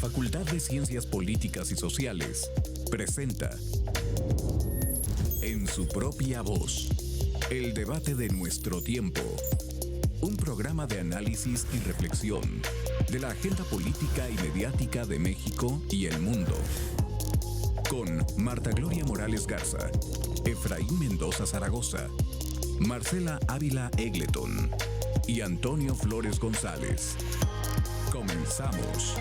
Facultad de Ciencias Políticas y Sociales presenta En su propia voz, el debate de nuestro tiempo. Un programa de análisis y reflexión de la agenda política y mediática de México y el mundo. Con Marta Gloria Morales Garza, Efraín Mendoza Zaragoza, Marcela Ávila Egleton y Antonio Flores González. Comenzamos.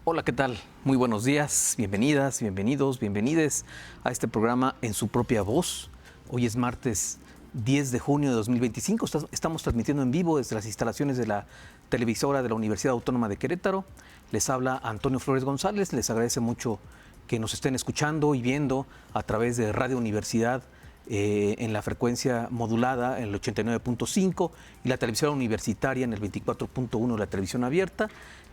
Hola, ¿qué tal? Muy buenos días, bienvenidas, bienvenidos, bienvenides a este programa En su propia voz. Hoy es martes 10 de junio de 2025. Estamos transmitiendo en vivo desde las instalaciones de la televisora de la Universidad Autónoma de Querétaro. Les habla Antonio Flores González. Les agradece mucho que nos estén escuchando y viendo a través de Radio Universidad en la frecuencia modulada en el 89.5 y la televisión universitaria en el 24.1 de la televisión abierta.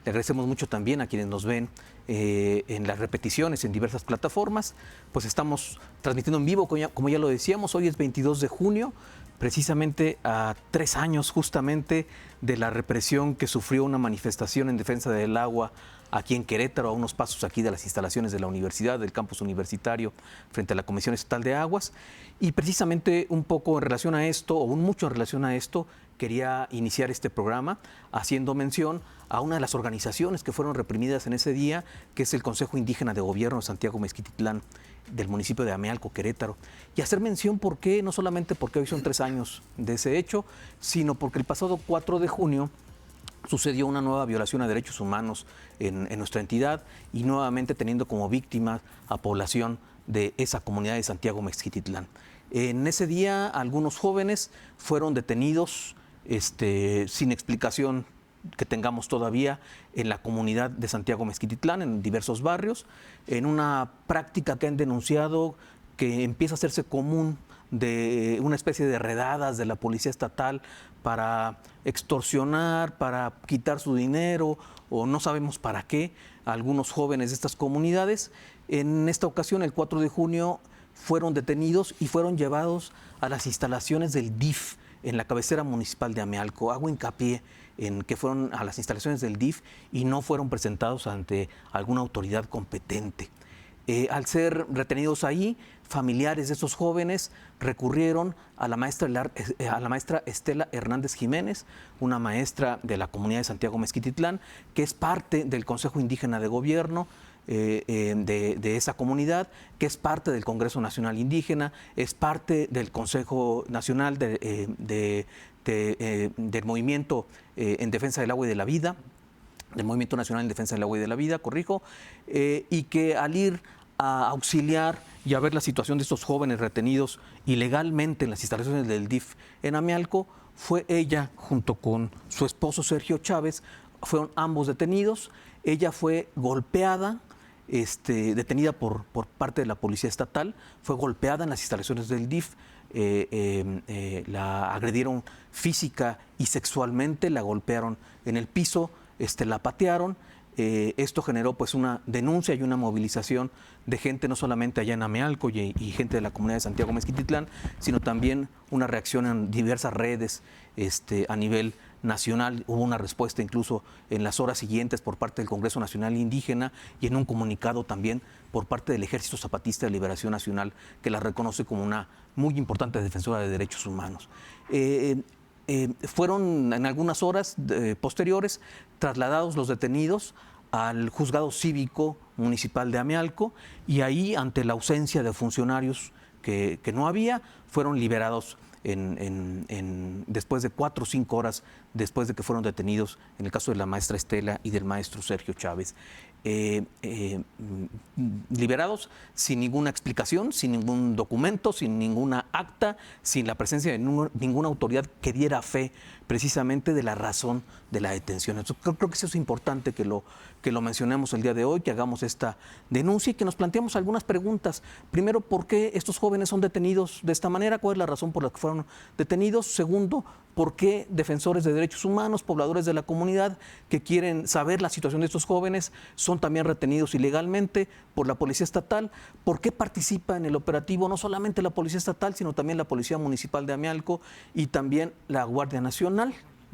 Le agradecemos mucho también a quienes nos ven en las repeticiones en diversas plataformas. Pues estamos transmitiendo en vivo, como ya lo decíamos, hoy es 22 de junio, precisamente a 3 años justamente de la represión que sufrió una manifestación en defensa del agua aquí en Querétaro, a unos pasos aquí de las instalaciones de la universidad, del campus universitario, frente a la Comisión Estatal de Aguas. Y precisamente un poco en relación a esto, o mucho en relación a esto, quería iniciar este programa haciendo mención a una de las organizaciones que fueron reprimidas en ese día, que es el Consejo Indígena de Gobierno de Santiago Mezquititlán, del municipio de Amealco, Querétaro. Y hacer mención no solamente porque hoy son 3 años de ese hecho, sino porque el pasado 4 de junio sucedió una nueva violación a derechos humanos en nuestra entidad y nuevamente teniendo como víctima a población de esa comunidad de Santiago Mezquititlán. En ese día algunos jóvenes fueron detenidos sin explicación que tengamos todavía en la comunidad de Santiago Mezquititlán, en diversos barrios, en una práctica que han denunciado que empieza a hacerse común de una especie de redadas de la policía estatal para extorsionar, para quitar su dinero o no sabemos para qué a algunos jóvenes de estas comunidades. En esta ocasión, el 4 de junio, fueron detenidos y fueron llevados a las instalaciones del DIF en la cabecera municipal de Amealco. Hago hincapié en que fueron a las instalaciones del DIF y no fueron presentados ante alguna autoridad competente. Al ser retenidos ahí, familiares de esos jóvenes recurrieron a la maestra Estela Hernández Jiménez, una maestra de la comunidad de Santiago Mezquititlán, que es parte del Consejo Indígena de Gobierno de esa comunidad, que es parte del Congreso Nacional Indígena, es parte del Consejo Nacional del Movimiento en Defensa del Agua y de la Vida, del Movimiento Nacional en Defensa del Agua y de la Vida, y que al ir a auxiliar y a ver la situación de estos jóvenes retenidos ilegalmente en las instalaciones del DIF en Amealco, fue ella junto con su esposo Sergio Chávez, fueron ambos detenidos. Ella fue golpeada, detenida por parte de la policía estatal, fue golpeada en las instalaciones del DIF, la agredieron física y sexualmente, la golpearon en el piso, la patearon. Esto generó pues una denuncia y una movilización de gente no solamente allá en Amealco y gente de la comunidad de Santiago Mezquititlán, sino también una reacción en diversas redes a nivel nacional. Hubo una respuesta incluso en las horas siguientes por parte del Congreso Nacional Indígena y en un comunicado también por parte del Ejército Zapatista de Liberación Nacional, que la reconoce como una muy importante defensora de derechos humanos. Fueron en algunas horas posteriores trasladados los detenidos al Juzgado Cívico Municipal de Amealco y ahí, ante la ausencia de funcionarios que no había, fueron liberados después de 4 o 5 horas después de que fueron detenidos, en el caso de la maestra Estela y del maestro Sergio Chávez. Liberados sin ninguna explicación, sin ningún documento, sin ninguna acta, sin la presencia de ninguna autoridad que diera fe precisamente de la razón de la detención. Entonces, creo que eso es importante que lo mencionemos el día de hoy, que hagamos esta denuncia y que nos planteemos algunas preguntas. Primero, ¿por qué estos jóvenes son detenidos de esta manera? ¿Cuál es la razón por la que fueron detenidos? Segundo, ¿por qué defensores de derechos humanos, pobladores de la comunidad que quieren saber la situación de estos jóvenes son también retenidos ilegalmente por la Policía Estatal? ¿Por qué participa en el operativo no solamente la Policía Estatal, sino también la Policía Municipal de Amealco y también la Guardia Nacional?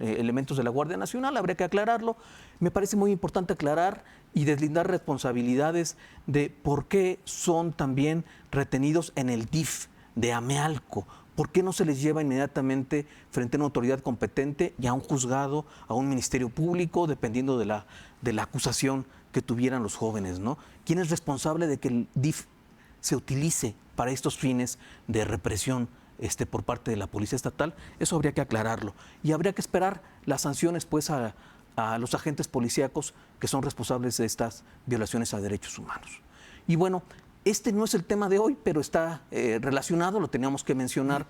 elementos de la Guardia Nacional, habría que aclararlo. Me parece muy importante aclarar y deslindar responsabilidades de por qué son también retenidos en el DIF de Amealco. ¿Por qué no se les lleva inmediatamente frente a una autoridad competente y a un juzgado, a un ministerio público, dependiendo de la acusación que tuvieran los jóvenes, ¿no? ¿Quién es responsable de que el DIF se utilice para estos fines de represión por parte de la Policía Estatal? Eso habría que aclararlo. Y habría que esperar las sanciones pues, a los agentes policíacos que son responsables de estas violaciones a derechos humanos. Y bueno, este no es el tema de hoy, pero está relacionado, lo teníamos que mencionar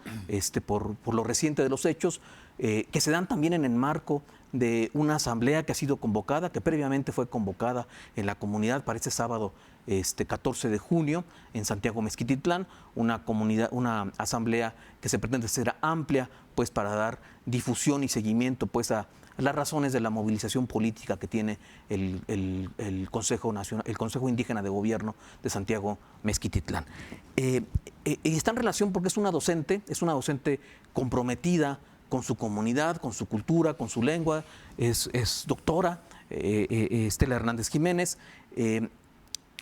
por lo reciente de los hechos, que se dan también en el marco de una asamblea que ha sido convocada, que previamente fue convocada en la comunidad para este sábado 14 de junio en Santiago Mezquititlán, una asamblea que se pretende ser amplia pues para dar difusión y seguimiento pues a las razones de la movilización política que tiene el Consejo Nacional, el Consejo Indígena de Gobierno de Santiago Mezquititlán. Y está en relación porque es una docente comprometida con su comunidad, con su cultura, con su lengua, es doctora, Estela Hernández Jiménez,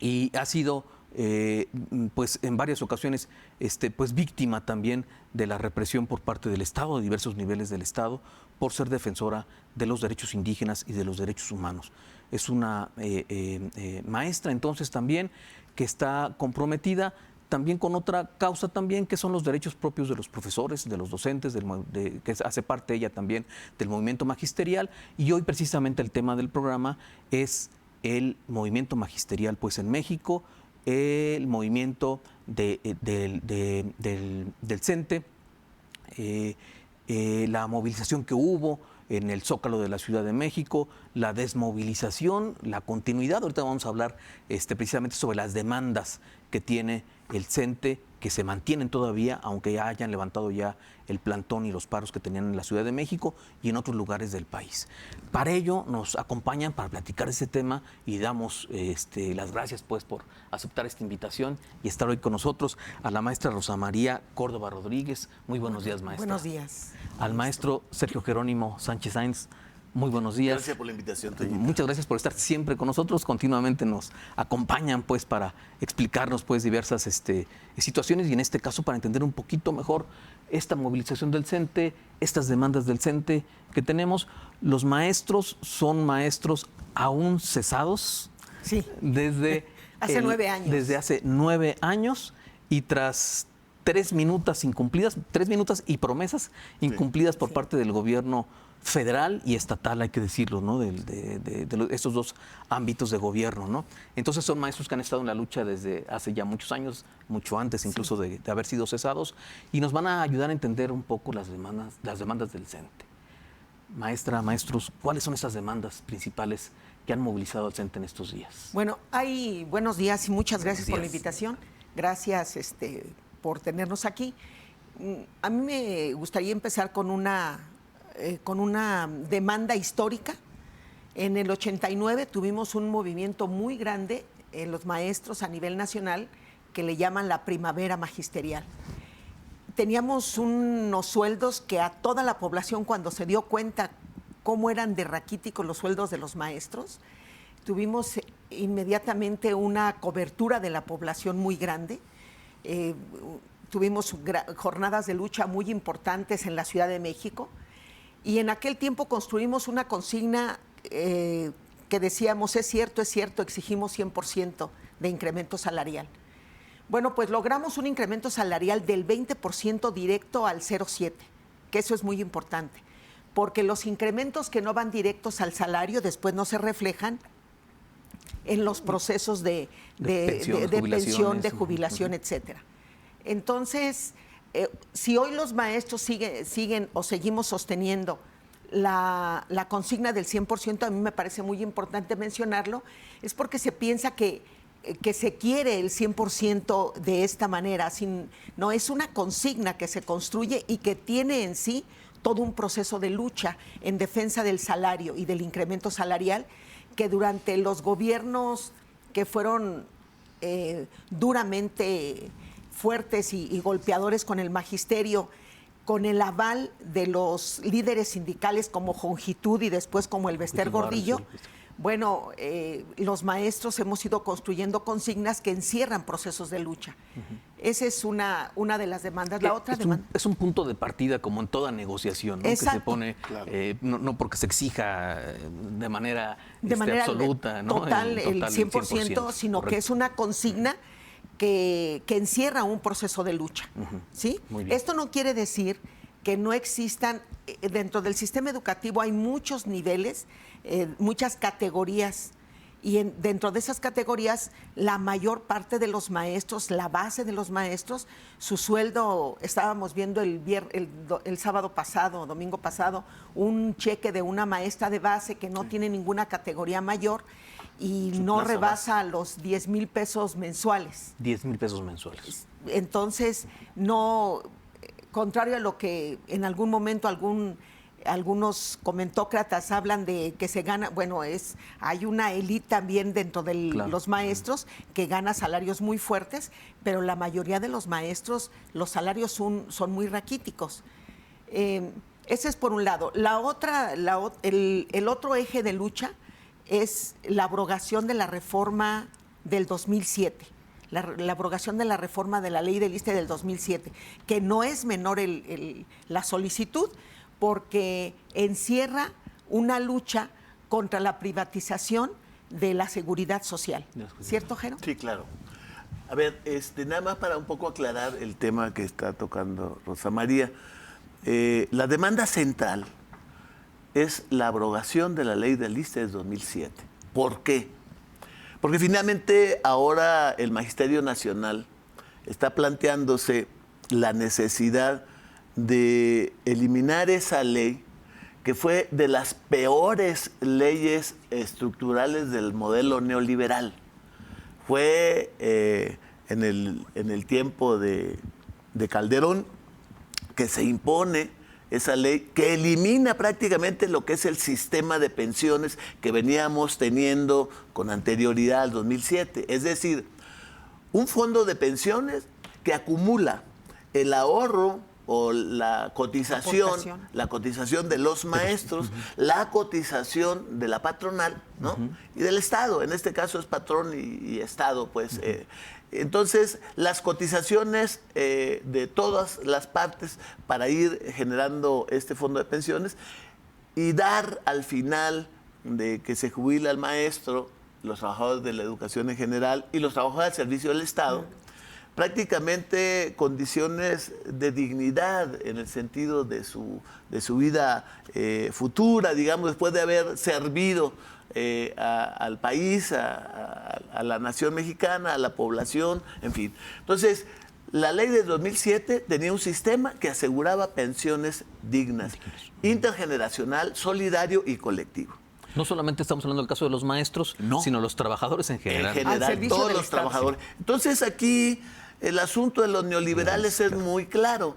y ha sido pues en varias ocasiones pues víctima también de la represión por parte del Estado, de diversos niveles del Estado, por ser defensora de los derechos indígenas y de los derechos humanos. Es una maestra entonces también que está comprometida también con otra causa también, que son los derechos propios de los profesores, de los docentes, que hace parte ella también del movimiento magisterial. Y hoy precisamente el tema del programa es el movimiento magisterial pues en México, el movimiento del CENTE, la movilización que hubo en el Zócalo de la Ciudad de México, la desmovilización, la continuidad. Ahorita vamos a hablar precisamente sobre las demandas que tiene el CENTE, que se mantienen todavía, aunque ya hayan levantado ya el plantón y los paros que tenían en la Ciudad de México y en otros lugares del país. Para ello nos acompañan para platicar ese tema y damos las gracias pues por aceptar esta invitación y estar hoy con nosotros a la maestra Rosa María Córdoba Rodríguez. Muy buenos días, maestra. Buenos días. Al maestro Sergio Jerónimo Sánchez Sainz. Muy buenos días. Gracias por la invitación, Toñita. Muchas gracias por estar siempre con nosotros. Continuamente nos acompañan pues para explicarnos pues diversas situaciones y en este caso para entender un poquito mejor esta movilización del CENTE, estas demandas del CENTE que tenemos. Los maestros son maestros aún cesados. Sí. Desde hace 9 años. Desde hace 9 años y tras 3 minutas incumplidas, 3 minutas y promesas incumplidas por parte del gobierno federal y estatal, hay que decirlo, ¿no? De estos dos ámbitos de gobierno, ¿no? Entonces son maestros que han estado en la lucha desde hace ya muchos años, mucho antes incluso de haber sido cesados, y nos van a ayudar a entender un poco las demandas del CENTE. Maestra, maestros, ¿cuáles son esas demandas principales que han movilizado al CENTE en estos días? Bueno, buenos días y muchas gracias por la invitación. Gracias por tenernos aquí. A mí me gustaría empezar con una demanda histórica. En el 89 tuvimos un movimiento muy grande en los maestros a nivel nacional que le llaman la primavera magisterial. Teníamos unos sueldos que a toda la población, cuando se dio cuenta cómo eran de raquíticos los sueldos de los maestros, tuvimos inmediatamente una cobertura de la población muy grande. Tuvimos jornadas de lucha muy importantes en la Ciudad de México. Y en aquel tiempo construimos una consigna que decíamos, es cierto, exigimos 100% de incremento salarial. Bueno, pues logramos un incremento salarial del 20% directo al 0,7, que eso es muy importante, porque los incrementos que no van directos al salario después no se reflejan en los procesos de pensión, de jubilación, etcétera. Entonces, si hoy los maestros siguen o seguimos sosteniendo la consigna del 100%, a mí me parece muy importante mencionarlo, es porque se piensa que se quiere el 100% de esta manera. No, es una consigna que se construye y que tiene en sí todo un proceso de lucha en defensa del salario y del incremento salarial, que durante los gobiernos que fueron duramente fuertes y golpeadores con el magisterio, con el aval de los líderes sindicales como Jongitud y después como el Bester Gordillo, bueno, los maestros hemos ido construyendo consignas que encierran procesos de lucha. Esa es una de las demandas. La otra demanda es un punto de partida como en toda negociación, ¿no? Que se pone, no porque se exija de manera absoluta, ¿no? Total, el 100%, sino correcto. que es una consigna que encierra un proceso de lucha. ¿Sí? Esto no quiere decir que no existan, dentro del sistema educativo hay muchos niveles, muchas categorías, y dentro de esas categorías la mayor parte de los maestros, la base de los maestros, su sueldo, estábamos viendo el sábado pasado, domingo pasado, un cheque de una maestra de base que no tiene ninguna categoría mayor y no rebasa los 10,000 pesos mensuales. 10,000 pesos mensuales. Entonces, no, contrario a lo que en algún momento algunos comentócratas hablan de que se gana, bueno, hay una élite también dentro de los maestros que gana salarios muy fuertes, pero la mayoría de los maestros, los salarios son muy raquíticos. Ese es por un lado. El otro eje de lucha es la abrogación de la reforma del 2007. La abrogación de la reforma de la ley del ISSSTE del 2007, que no es menor la solicitud, porque encierra una lucha contra la privatización de la seguridad social. ¿Cierto, Jero? Sí, claro. A ver, nada más para un poco aclarar el tema que está tocando Rosa María. La demanda central es la abrogación de la ley del ISSSTE del 2007. ¿Por qué? Porque finalmente ahora el Magisterio Nacional está planteándose la necesidad de eliminar esa ley que fue de las peores leyes estructurales del modelo neoliberal. Fue en el tiempo de Calderón que se impone esa ley que elimina prácticamente lo que es el sistema de pensiones que veníamos teniendo con anterioridad al 2007. Es decir, un fondo de pensiones que acumula el ahorro o la cotización de los maestros, la cotización de la patronal, ¿no? Y del Estado, en este caso es patrón y Estado, pues. Entonces, las cotizaciones de todas las partes para ir generando este fondo de pensiones y dar al final de que se jubila el maestro, los trabajadores de la educación en general y los trabajadores del servicio del Estado, prácticamente condiciones de dignidad en el sentido de su vida futura, digamos, después de haber servido al país, a la nación mexicana, a la población, en fin. Entonces, la ley de 2007 tenía un sistema que aseguraba pensiones dignas, intergeneracional, solidario y colectivo. No solamente estamos hablando del caso de los maestros, sino los trabajadores en general. En general, todos los trabajadores. Entonces aquí el asunto de los neoliberales es muy claro.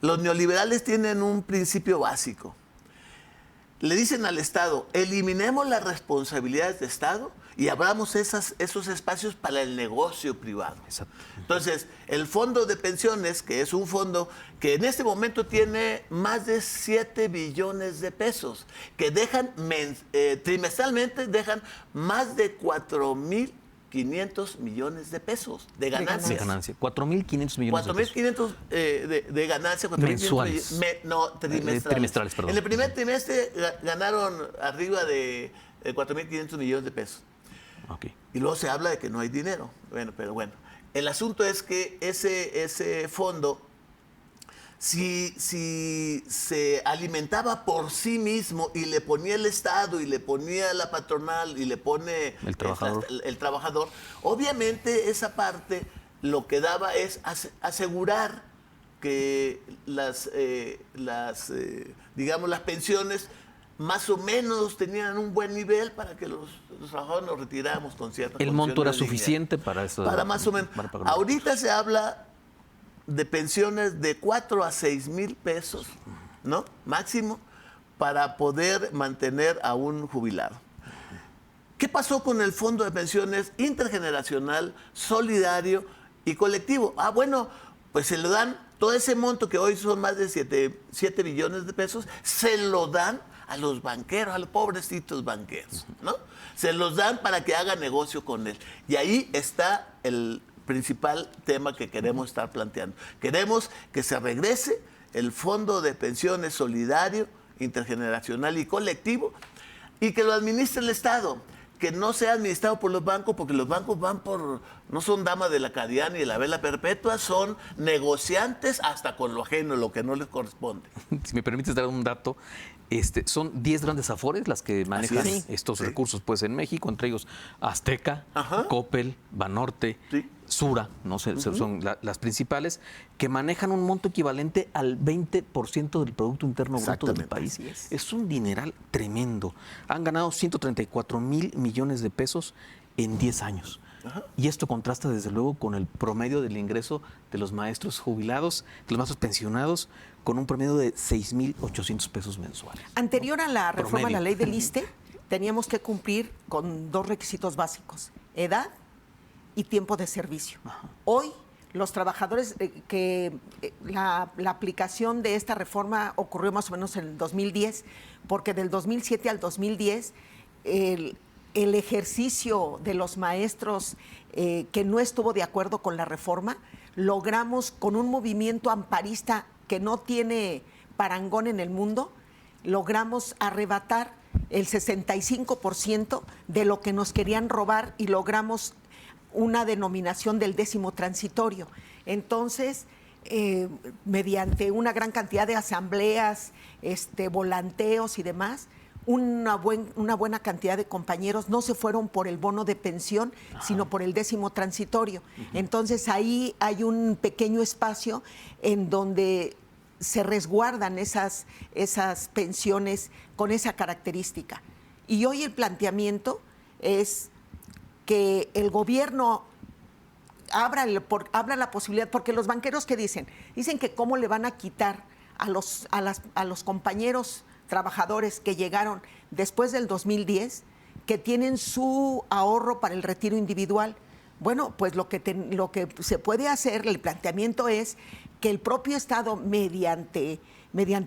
Los neoliberales tienen un principio básico. Le dicen al Estado, eliminemos las responsabilidades de Estado y abramos esos espacios para el negocio privado. Exacto. Entonces, el fondo de pensiones, que es un fondo que en este momento tiene más de 7 billones de pesos, que dejan trimestralmente dejan más de 4,500 millones de pesos de ganancias. De ganancia. 4,500 millones de pesos. 4,500 de ganancia. Mensuales. Trimestrales. Perdón. En el primer trimestre ganaron arriba de 4,500 millones de pesos. Okay. Y luego se habla de que no hay dinero. Bueno, pero bueno. El asunto es que ese fondo, si se alimentaba por sí mismo y le ponía el Estado y le ponía la patronal y le pone el trabajador, obviamente esa parte lo que daba es asegurar que las pensiones más o menos tenían un buen nivel para que los trabajadores nos retiráramos con cierta ¿El monto era suficiente para eso? Para más o menos. Ahorita se habla de pensiones de 4 a 6 mil pesos, ¿no? Máximo, para poder mantener a un jubilado. ¿Qué pasó con el fondo de pensiones intergeneracional, solidario y colectivo? Bueno, pues se lo dan Todo ese monto que hoy son más de 7 billones de pesos, se lo dan a los banqueros, a los pobrecitos banqueros, ¿no? Se los dan para que hagan negocio con él. Y ahí está el principal tema que queremos estar planteando. Queremos que se regrese el Fondo de Pensiones Solidario, Intergeneracional y Colectivo, y que lo administre el Estado, que no sea administrado por los bancos, porque los bancos no son damas de la caridad ni de la vela perpetua, son negociantes hasta con lo ajeno, lo que no les corresponde. Si me permites dar un dato, son 10 grandes afores las que manejan estos recursos pues, en México, entre ellos Azteca, Coppel, Banorte, Sura, no sé, son las principales, que manejan un monto equivalente al 20% del Producto Interno Bruto del país. Es un dineral tremendo. Han ganado 134,000 millones de pesos en 10 años. Y esto contrasta desde luego con el promedio del ingreso de los maestros jubilados, de los maestros pensionados, con un promedio de 6,800 pesos mensuales. Anterior a la reforma a la ley del ISSSTE, teníamos que cumplir con 2 requisitos básicos: edad y tiempo de servicio. Hoy, los trabajadores, la aplicación de esta reforma ocurrió más o menos en el 2010, porque del 2007 al 2010, el ejercicio de los maestros que no estuvo de acuerdo con la reforma, logramos con un movimiento amparista que no tiene parangón en el mundo, logramos arrebatar el 65% de lo que nos querían robar y logramos una denominación del 10º transitorio. Entonces, mediante una gran cantidad de asambleas, volanteos y demás, una buena cantidad de compañeros no se fueron por el bono de pensión, sino por el 10º transitorio. Entonces ahí hay un pequeño espacio en donde se resguardan esas pensiones con esa característica. Y hoy el planteamiento es que el gobierno abra la posibilidad, porque los banqueros, ¿qué dicen? Dicen que cómo le van a quitar a los compañeros trabajadores que llegaron después del 2010, que tienen su ahorro para el retiro individual. Bueno, pues lo que se puede hacer, el planteamiento es que el propio Estado, mediante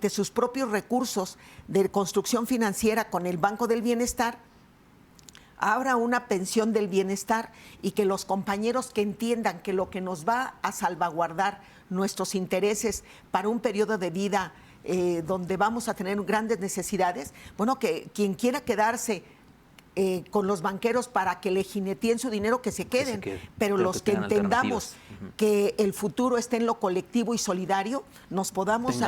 sus propios recursos de construcción financiera con el Banco del Bienestar, abra una pensión del bienestar y que los compañeros que entiendan que lo que nos va a salvaguardar nuestros intereses para un periodo de vida donde vamos a tener grandes necesidades, bueno, que quien quiera quedarse con los banqueros para que le jineteen su dinero, que se queden, pero los que entendamos que el futuro esté en lo colectivo y solidario, nos podamos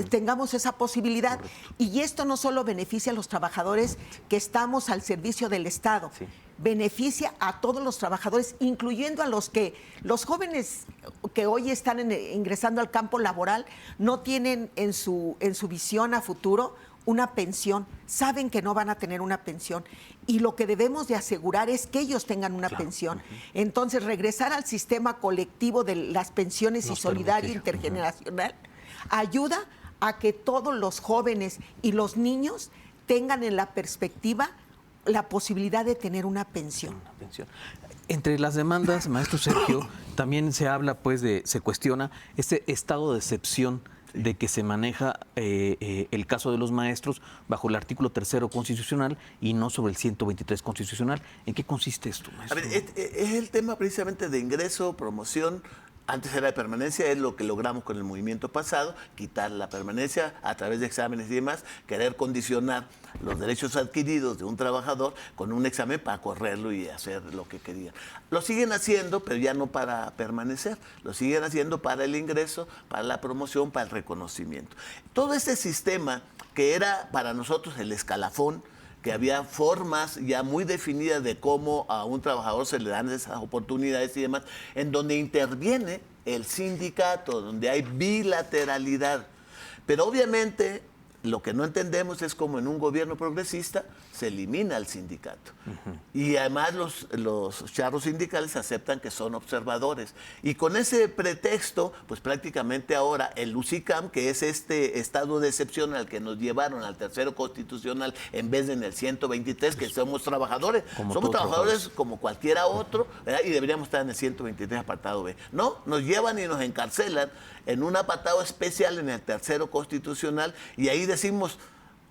tengamos esa posibilidad. Correcto. Y esto no solo beneficia a los trabajadores que estamos al servicio del Estado, beneficia a todos los trabajadores, incluyendo a los jóvenes que hoy están ingresando al campo laboral, no tienen en su visión a futuro una pensión, saben que no van a tener una pensión y lo que debemos de asegurar es que ellos tengan una pensión. Entonces, regresar al sistema colectivo de las pensiones y solidario intergeneracional ayuda a que todos los jóvenes y los niños tengan en la perspectiva la posibilidad de tener una pensión. Entre las demandas, maestro Sergio, también se habla, se cuestiona este estado de excepción de que se maneja el caso de los maestros bajo el artículo 3º constitucional y no sobre el 123 constitucional. ¿En qué consiste esto, maestro? A ver, es el tema precisamente de ingreso, promoción. Antes era de permanencia, es lo que logramos con el movimiento pasado, quitar la permanencia a través de exámenes y demás, querer condicionar los derechos adquiridos de un trabajador con un examen para correrlo y hacer lo que querían. Lo siguen haciendo, pero ya no para permanecer, lo siguen haciendo para el ingreso, para la promoción, para el reconocimiento. Todo este sistema que era para nosotros el escalafón, que había formas ya muy definidas de cómo a un trabajador se le dan esas oportunidades y demás, en donde interviene el sindicato, donde hay bilateralidad. Pero obviamente lo que no entendemos es cómo en un gobierno progresista se elimina al sindicato. Y además los charros sindicales aceptan que son observadores. Y con ese pretexto, pues prácticamente ahora el UCICAM, que es este estado de excepción al que nos llevaron al 3º constitucional en vez de en el 123, que somos trabajadores. Somos trabajadores como cualquiera otro, ¿verdad? Y deberíamos estar en el 123 apartado B. No, nos llevan y nos encarcelan en un apartado especial en el tercero constitucional, y ahí decimos,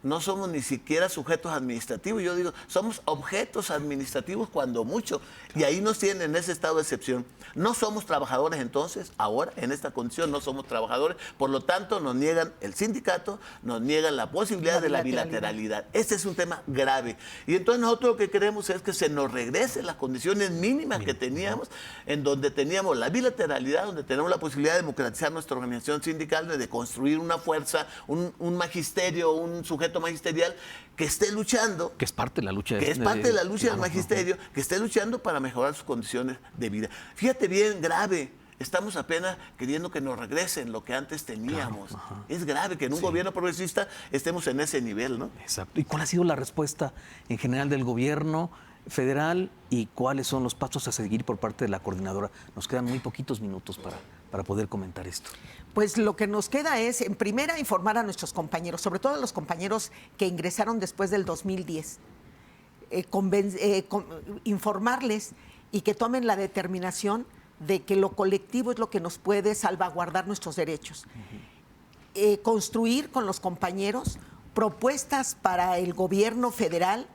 no somos ni siquiera sujetos administrativos. Yo digo, somos objetos administrativos cuando mucho. Y ahí nos tienen en ese estado de excepción. No somos trabajadores entonces, ahora, en esta condición no somos trabajadores. Por lo tanto, nos niegan el sindicato, nos niegan la posibilidad de la bilateralidad. Este es un tema grave. Y entonces nosotros lo que queremos es que se nos regresen las condiciones mínimas que teníamos, en donde teníamos la bilateralidad, donde tenemos la posibilidad de democratizar nuestra organización sindical, de construir una fuerza, un magisterio, un sujeto magisterial que esté luchando, que es parte de la lucha, que es parte de la lucha del magisterio, que esté luchando para mejorar sus condiciones de vida. Fíjate bien, grave, estamos apenas queriendo que nos regresen lo que antes teníamos. Es grave que en un gobierno progresista estemos en ese nivel, ¿no? Exacto. ¿Y cuál ha sido la respuesta en general del gobierno federal y cuáles son los pasos a seguir por parte de la coordinadora? Nos quedan muy poquitos minutos para poder comentar esto. Pues lo que nos queda es, en primera, informar a nuestros compañeros, sobre todo a los compañeros que ingresaron después del 2010, informarles y que tomen la determinación de que lo colectivo es lo que nos puede salvaguardar nuestros derechos. Construir con los compañeros propuestas para el gobierno federal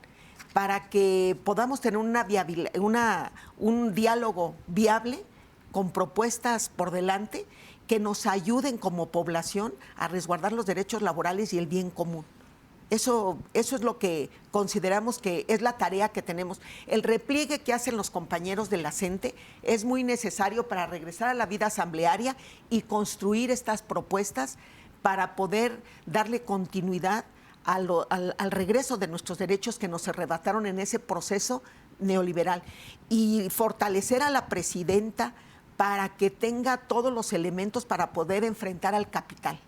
para que podamos tener un diálogo viable con propuestas por delante que nos ayuden como población a resguardar los derechos laborales y el bien común. Eso es lo que consideramos que es la tarea que tenemos. El repliegue que hacen los compañeros de la CENTE es muy necesario para regresar a la vida asamblearia y construir estas propuestas para poder darle continuidad al regreso de nuestros derechos que nos arrebataron en ese proceso neoliberal y fortalecer a la presidenta para que tenga todos los elementos para poder enfrentar al capital,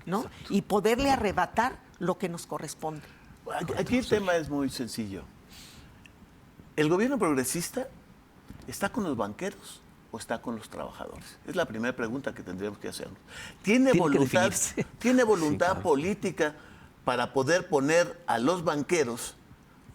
¿no? Y poderle arrebatar lo que nos corresponde. Aquí el tema es muy sencillo. ¿El gobierno progresista está con los banqueros o está con los trabajadores? Es la primera pregunta que tendríamos que hacernos. ¿Tiene voluntad política para poder poner a los banqueros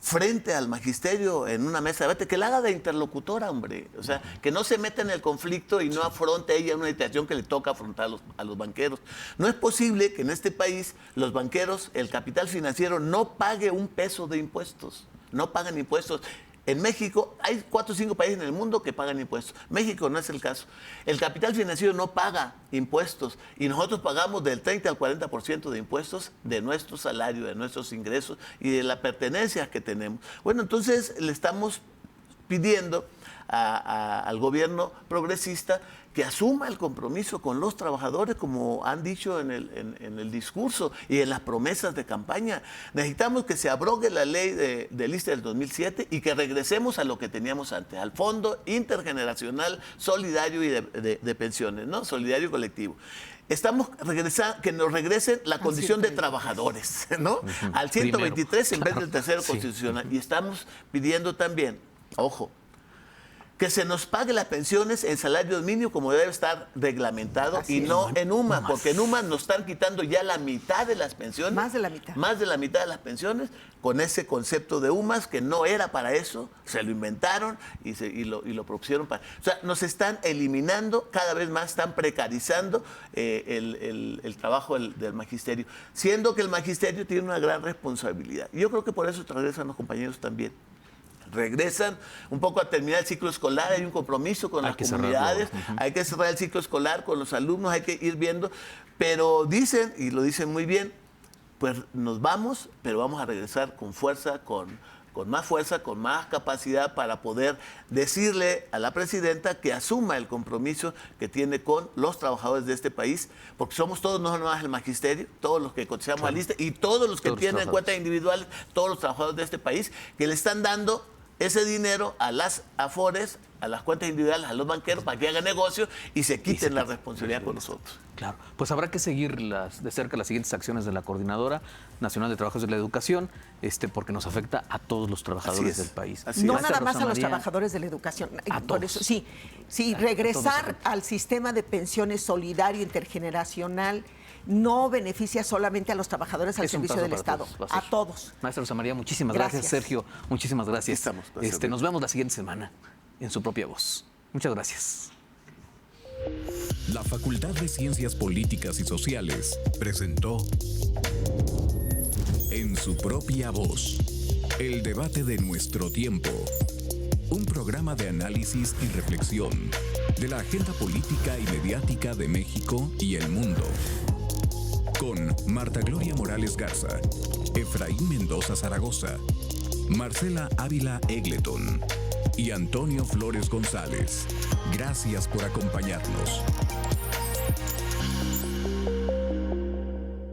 frente al magisterio en una mesa de debate, que la haga de interlocutora, hombre? O sea, que no se meta en el conflicto y no afronte ella una situación que le toca afrontar a los banqueros. No es posible que en este país los banqueros, el capital financiero, no pague un peso de impuestos. No pagan impuestos. En México hay 4 o 5 países en el mundo que pagan impuestos. México no es el caso. El capital financiero no paga impuestos y nosotros pagamos del 30 al 40% de impuestos de nuestro salario, de nuestros ingresos y de la pertenencia que tenemos. Bueno, entonces le estamos pidiendo al gobierno progresista que asuma el compromiso con los trabajadores, como han dicho en el discurso y en las promesas de campaña. Necesitamos que se abrogue la ley del ISSSTE del 2007 y que regresemos a lo que teníamos antes, al Fondo Intergeneracional Solidario y de Pensiones, ¿no? Solidario colectivo. Estamos regresando, que nos regresen la condición de trabajadores, ¿no? Al 123 en vez del tercero constitucional. Y estamos pidiendo también, ojo, que se nos pague las pensiones en salario mínimo como debe estar reglamentado y no en UMA, porque en UMA nos están quitando ya la mitad de las pensiones. Más de la mitad. Más de la mitad de las pensiones con ese concepto de UMAS que no era para eso, se lo inventaron y lo propusieron para... O sea, nos están eliminando cada vez más, están precarizando el trabajo del magisterio, siendo que el magisterio tiene una gran responsabilidad. Y yo creo que por eso regresan los compañeros también. Regresan un poco a terminar el ciclo escolar, hay un compromiso con las comunidades, hay que cerrar el ciclo escolar con los alumnos, hay que ir viendo, pero dicen, y lo dicen muy bien, pues nos vamos, pero vamos a regresar con fuerza, con más capacidad para poder decirle a la presidenta que asuma el compromiso que tiene con los trabajadores de este país, porque somos todos, no nomás el magisterio, todos los que cotizamos al ISSSTE y todos los que tienen cuentas individuales, todos los trabajadores de este país, que le están dando ese dinero a las AFORES, a las cuentas individuales, a los banqueros, para que hagan negocio y se quiten la responsabilidad con nosotros. Claro, pues habrá que seguir de cerca las siguientes acciones de la Coordinadora Nacional de Trabajadores de la Educación, porque nos afecta a todos los trabajadores del país. No nada más a los trabajadores de la educación. Por eso, sí, regresar al sistema de pensiones solidario, intergeneracional, no beneficia solamente a los trabajadores al servicio del Estado, a todos. Maestra Rosa María, muchísimas gracias. Sergio, muchísimas gracias. Nos vemos la siguiente semana en su propia voz. Muchas gracias. La Facultad de Ciencias Políticas y Sociales presentó En su propia voz, el debate de nuestro tiempo. Un programa de análisis y reflexión de la agenda política y mediática de México y el mundo. Con Marta Gloria Morales Garza, Efraín Mendoza Zaragoza, Marcela Ávila Egleton y Antonio Flores González. Gracias por acompañarnos.